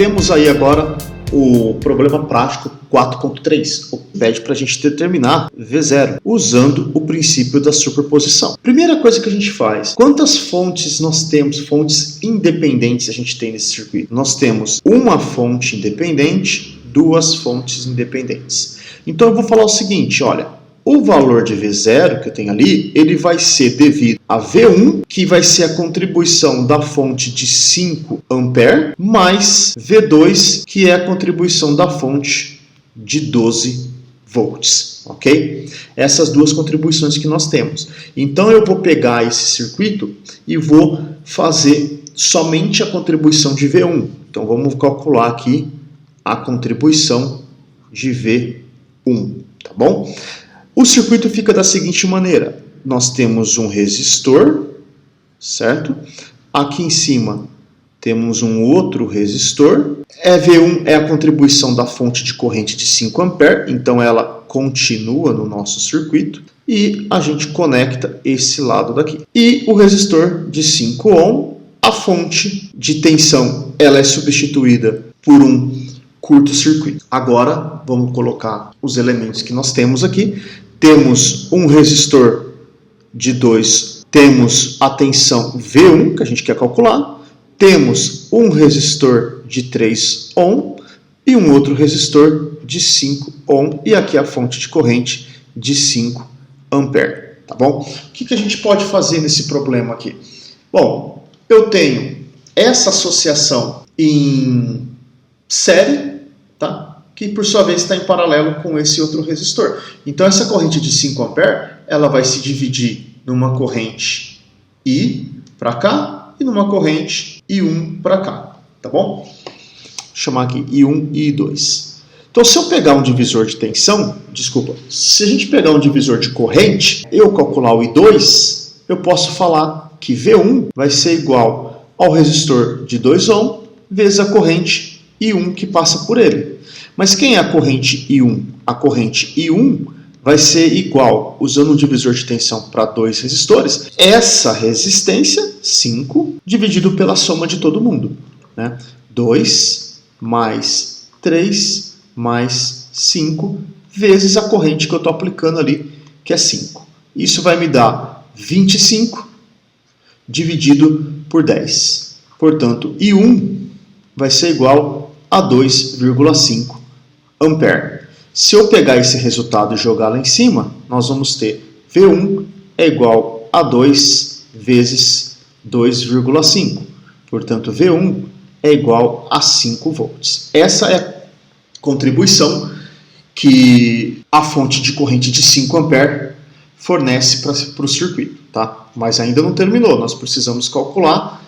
temos aí agora o problema prático 4.3, pede para a gente determinar V0, usando o princípio da superposição. Primeira coisa que a gente faz, quantas fontes nós temos, fontes independentes a gente tem nesse circuito? Nós temos uma fonte independente, duas fontes independentes. Então eu vou falar o seguinte, olha, o valor de V0 que eu tenho ali, ele vai ser devido a V1, que vai ser a contribuição da fonte de 5 A, mais V2, que é a contribuição da fonte de 12 volts, ok? Essas duas contribuições que nós temos. Então eu vou pegar esse circuito e vou fazer somente a contribuição de V1. Então vamos calcular aqui a contribuição de V1, tá bom? O circuito fica da seguinte maneira, nós temos um resistor, certo? Aqui em cima temos um outro resistor, V1 é a contribuição da fonte de corrente de 5 A, então ela continua no nosso circuito, e a gente conecta esse lado daqui. E o resistor de 5 ohm, a fonte de tensão, ela é substituída por um curto-circuito. Agora, vamos colocar os elementos que nós temos aqui. Temos um resistor de 2, temos a tensão V1, que a gente quer calcular, temos um resistor de 3 ohm e um outro resistor de 5 ohm, e aqui a fonte de corrente de 5 ampere, tá bom? O que a gente pode fazer nesse problema aqui? Bom, eu tenho essa associação em série, tá? Que por sua vez está em paralelo com esse outro resistor. Então essa corrente de 5 A, ela vai se dividir numa corrente I para cá e numa corrente I1 para cá, tá bom? Vou chamar aqui I1 e I2. Então se eu pegar um divisor de tensão, se a gente pegar um divisor de corrente, eu calcular o I2, eu posso falar que V1 vai ser igual ao resistor de 2 ohm vezes a corrente I1 que passa por ele. Mas quem é a corrente I1? A corrente I1 vai ser igual, usando um divisor de tensão para 2 resistores, essa resistência, 5, dividido pela soma de todo mundo, né? 2 mais 3 mais 5 vezes a corrente que eu estou aplicando ali, que é 5. Isso vai me dar 25 dividido por 10. Portanto, I1 vai ser igual a 2,5 ampere. Se eu pegar esse resultado e jogar lá em cima, nós vamos ter V1 é igual a 2 vezes 2,5. Portanto, V1 é igual a 5 volts. Essa é a contribuição que a fonte de corrente de 5 ampere fornece para o circuito, tá? Mas ainda não terminou, nós precisamos calcular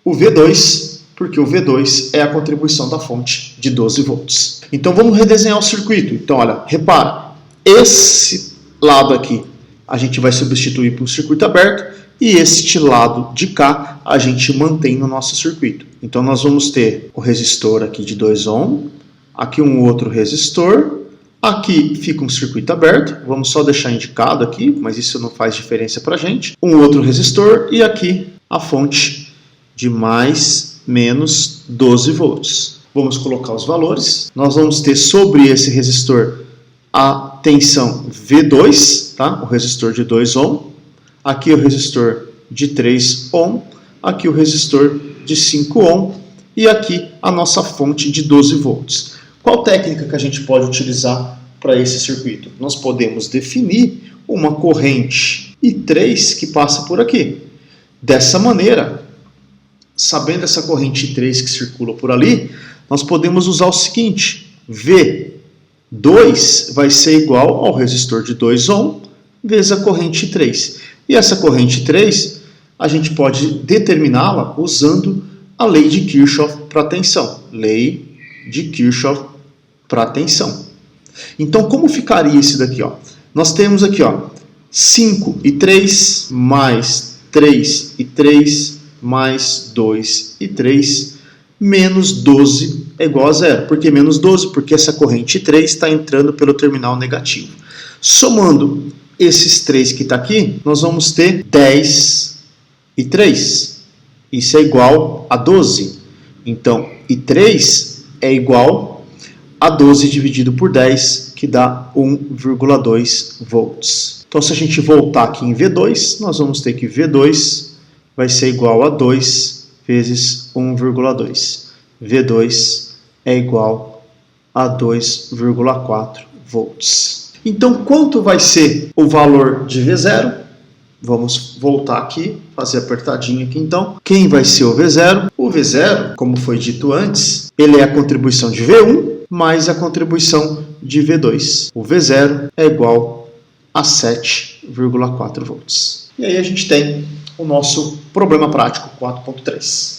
o V2, porque o V2 é a contribuição da fonte de 12 volts. Então vamos redesenhar o circuito. Então olha, repara, esse lado aqui a gente vai substituir por um circuito aberto e este lado de cá a gente mantém no nosso circuito. Então nós vamos ter o resistor aqui de 2 ohm, aqui um outro resistor, aqui fica um circuito aberto, vamos só deixar indicado aqui, mas isso não faz diferença para a gente. Um outro resistor e aqui a fonte de mais menos 12 volts. Vamos colocar os valores. Nós vamos ter sobre esse resistor a tensão V2, tá? O resistor de 2 ohm. Aqui o resistor de 3 ohm. Aqui o resistor de 5 ohm. E aqui a nossa fonte de 12 volts. Qual técnica que a gente pode utilizar para esse circuito? Nós podemos definir uma corrente I3 que passa por aqui. Dessa maneira, sabendo essa corrente I3 que circula por ali, nós podemos usar o seguinte, V2 vai ser igual ao resistor de 2 ohm vezes a corrente I3. E essa corrente I3, a gente pode determiná-la usando a lei de Kirchhoff para a tensão. Lei de Kirchhoff para a tensão. Então, como ficaria esse daqui? Ó? Nós temos aqui 5 e 3 mais 3 e 3 mais 2 e 3 menos 12 é igual a zero. Por que menos 12? Porque essa corrente 3 está entrando pelo terminal negativo. Somando esses 3 que está aqui, nós vamos ter 10 e 3. Isso é igual a 12. Então, I3 é igual a 12 dividido por 10, que dá 1,2 volts. Então, se a gente voltar aqui em V2, nós vamos ter que V2 vai ser igual a 2 vezes 1,2. V2 é igual a 2,4 volts. Então, quanto vai ser o valor de V0? Vamos voltar aqui, fazer apertadinho aqui então. Quem vai ser o V0? O V0, como foi dito antes, ele é a contribuição de V1 mais a contribuição de V2. O V0 é igual a 7,4 volts. E aí a gente tem o nosso problema prático 4.3.